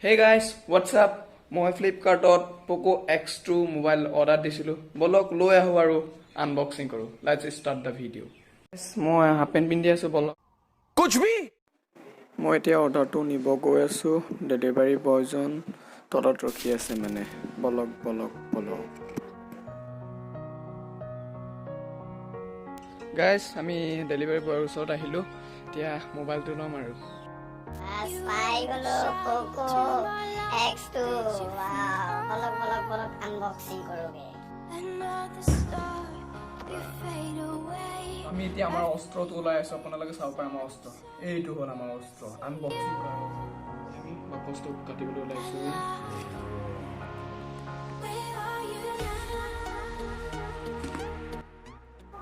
Hey guys, what's up? মই ফ্লিপকাৰ্টত Poco X2 mobile order দিছিলোঁ বলক লৈ আহোঁ আৰু আনবক্সিং কৰোঁ লেটছ ষ্টাৰ্ট দ্য ভিডিঅ' মই হাফ পেণ্ট পিন্ধি আছোঁ বলক कुछ भी মই এতিয়া অৰ্ডাৰটো নিব গৈ আছোঁ ডেলিভাৰী বয়জন তলত ৰখি আছে মানে বলক গাইজ আমি ডেলিভাৰী বয়ৰ ওচৰত আহিলোঁ এতিয়া মোবাইলটো ল'ম আৰু পাই গলো Poco X2 বলক আনবক্সিং কৰোগে আমি এতিয়া আমাৰ অস্ত্ৰটো ওলাই আছোঁ আপোনালোকে চাব পাৰে আমাৰ অস্ত্ৰ এইটো হ'ল আমাৰ অস্ত্ৰ আনবক্সিং কৰা আমি বাকচটো কাটিবলৈ ওলাইছোঁ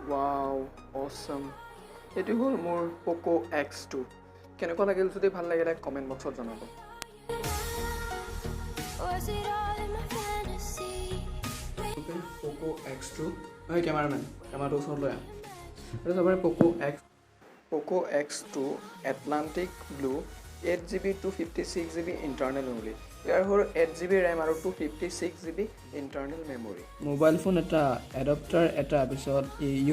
ৱাও অসম এইটো হ'ল মোৰ Poco X2 কেনেকুৱা লাগিল যদি ভাল লাগিলে কমেণ্ট বক্সত জনাব Poco X2 হয় কেমেৰামেন কেমেৰাটো ওচৰত লৈ আহ এইটো চাবৰে Poco X2 Atlantic Blue 8GB 256GB internal memory ইয়াৰ হ'ল 8GB ৰেম আৰু 256GB internal memory mobile phone এটা এডাপ্টাৰ এটা পিছত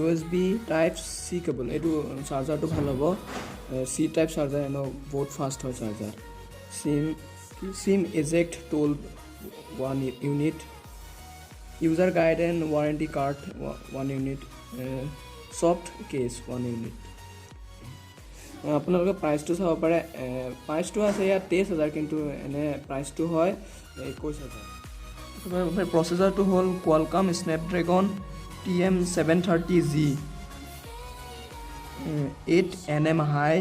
USB টাইপ C কেবল এইটো চাৰ্জাৰটো ভাল হ'ব C টাইপ চাৰ্জাৰ এনো বহুত ফাষ্ট হয় charger SIM eject tool 1 unit user guide and warranty card 1 unit soft case 1 unit আপোনালোকে প্ৰাইচটো চাব পাৰে প্ৰাইচটো আছে ইয়াত 23,000 কিন্তু এনে প্ৰাইচটো হয় 21,000 প্ৰচেছৰটো হ'ল Qualcomm Snapdragon TM730G 8nm high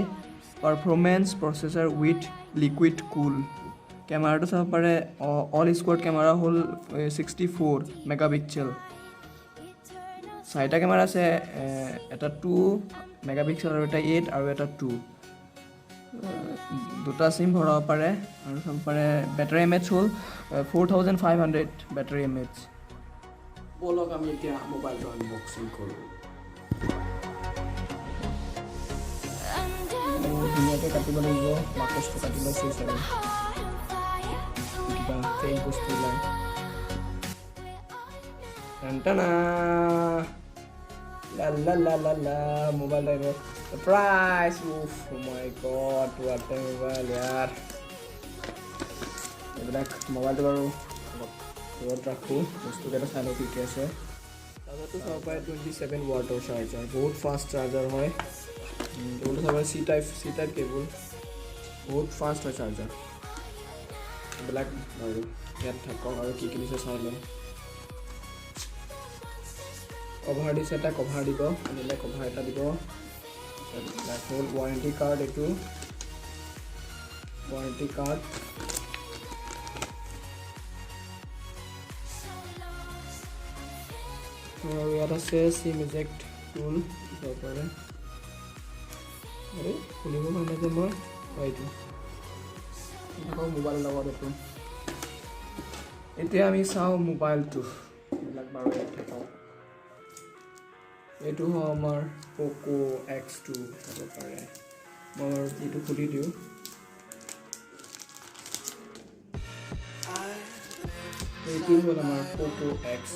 performance processor with liquid cool কেমেৰাটো চাব পাৰে অল স্কোৱাড কেমেৰা হ'ল 64 মেগাপিক্সেল চাৰিটা কেমেৰা আছে এটা 2 মেগাপিক্সেল আৰু এটা 8 আৰু এটা 2 দুটা সিম ভৰাব পাৰে আৰু চাব পাৰে বেটাৰী এমএইচ হ'ল 4500 বেটাৰী এমএইচ বলক আমি এতিয়া মোবাইলটো আনবক্সিং কৰোঁ ধুনীয়াকৈ কাটিব লাগিব বাকচটো কাটিব চেচ আৰু কিবা ফেক বস্তু ওলাই টানা la mobile driver surprise oof oh my god what a mobile yaar এইবিলাক মোবাইলটো বাৰু দূৰত ৰাখোঁ বস্তুকেইটা চাই লওঁ কি কি আছে চাৰ্জাৰটো চাব পাৰে 27 ৱাটৰ চাৰ্জাৰ বহুত ফাষ্ট চাৰ্জাৰ হয় কেবলটো চাব পাৰে চি টাইপ কেবল বহুত ফাষ্ট হয় চাৰ্জাৰ এইবিলাক বাৰু ইয়াত থাকক আৰু কি কি দিছে চাই লওঁ কভাৰ দিছে এটা কভাৰ দিব আনিলে কভাৰ এটা দিব হ'ল ৱাৰেণ্টি কাৰ্ড এইটো ৱাৰেণ্টি কাৰ্ড আৰু ইয়াত আছে চিম ইজেক্ট টুল চাব পাৰে আৰে খুলিব মানে যে মই এইটো আকৌ মোবাইল লগত এইটো এতিয়া আমি চাওঁ মোবাইলটো এইবিলাক বাৰু ইয়াত থাকক এইটো হয় আমাৰ Poco X2 চাব পাৰে মই এইটো খুলি দিওঁ এইটো হ'ল আমাৰ Poco X2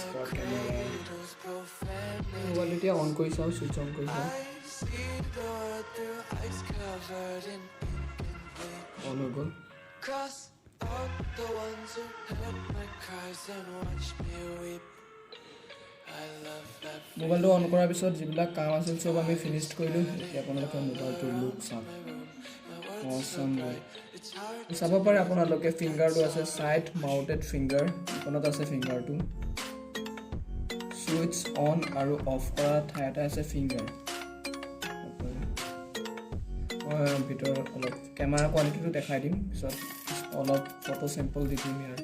spot camera mobile এতিয়া অন কৰি চাওঁ ছুইচ অন কৰি চাওঁ অন হৈ গ'ল the ones who heard my cries and watched me weep I love that মোবাইলটো অন কৰাৰ পিছত যিবিলাক কাম আছিল সব আমি ফিনিশ্ড কৰিলোঁ এতিয়া আপোনালোকে মোবাইলটো লুক চাওক অসম চাব পাৰে আপোনালোকে ফিংগাৰটো আছে সাইড মাউণ্টেড ফিংগাৰ এখনত আছে ফিংগাৰটো সুইচ অন আৰু অফ কৰা ঠাই এটা আছে ফিংগাৰ ভিতৰত অলপ কেমেৰা কোৱালিটিটো দেখাই দিম পিছত অলপ ফটো চেম্পল দি দিম ইয়াৰ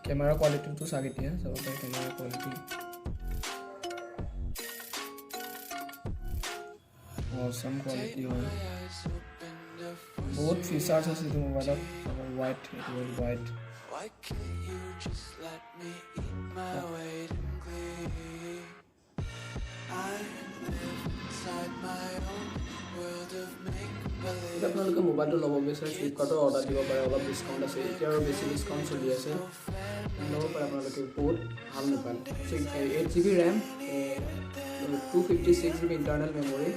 কেমেৰা কোৱালিটিটো চাগ এতিয়া চাব পাৰে কেমেৰা কোৱালিটি অসম কোৱালিটি হয় বহুত ফিচাৰ্ছ আছে এইটো মোবাইলত হোৱাইট এইটো হোৱাইট inside my যদি আপোনালোকে মোবাইলটো ল'ব বিচাৰে ফ্লিপকাৰ্টৰ অৰ্ডাৰ দিব পাৰে, অলপ ডিছকাউণ্ট আছে, এতিয়া আৰু বেছি ডিছকাউণ্ট চলি আছে, ল'ব পাৰে আপোনালোকে। বহুত ভাল mobile, 8GB RAM, 256GB internal memory.